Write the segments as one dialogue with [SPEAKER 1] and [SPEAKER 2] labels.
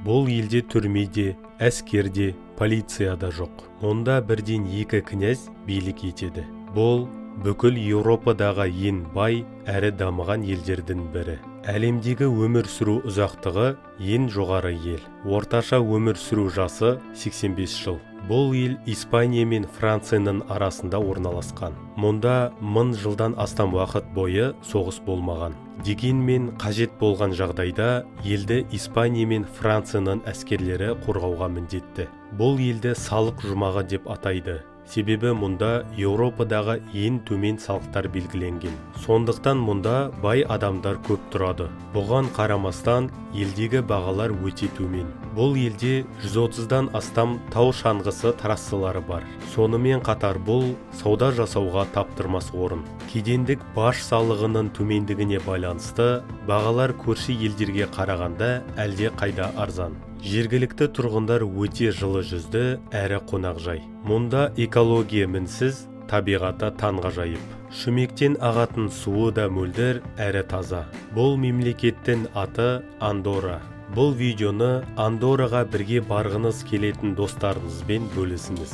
[SPEAKER 1] Бұл елде түрме де, әскер де, полиция да жоқ. Онда бірден екі князь билік етеді. Бұл бүкіл Еуропадағы ең бай әрі дамыған елдердің бірі. Әлемдегі өмір сүру ұзақтығы ең жоғары ел. Орташа өмір сүру жасы 85 жыл. Бұл ел Испания мен Францияның арасында орналасқан. Мұнда 1000 жылдан астам уақыт бойы соғыс болмаған. Дегенмен қажет болған жағдайда елді Испания мен Францияның әскерлері қорғауға міндетті. Бұл елді салық жұмағы деп атайды. Себебі мұнда Еуропадағы ең төмен салықтар белгіленген. Сондықтан мұнда бай адамдар көп тұрады. Бұған қарамастан елдегі бағалар өте төмен. Бұл елде 130-дан астам тау шаңғысы трассалары бар. Сонымен қатар бұл сауда жасауға таптырмас орын. Кедендік баж салығының төмендігіне байланысты бағалар көрші елдерге қарағанда әлде қайда арзан. Жергілікті тұрғындар өте жылы жүзді әрі қонақжай. Мұнда экология мінсіз, табиғаты таңғажайып. Шүмектен ағатын суы да мөлдір әрі таза. Бұл мемлекеттің аты Андорра. Бұл видеоны Андорраға бірге барғыңыз келетін достарыңызбен бөлісіңіз.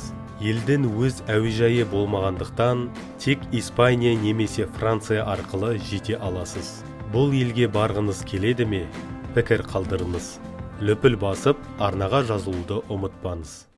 [SPEAKER 1] Елдің өз әуежайы болмағандықтан тек Испания немесе Франция арқылы жете аласыз. Бұл елге барғыңыз келеді ме? Пікір қалдырыңыз. Лүпіл басып, арнаға жазылуды ұмытпаңыз.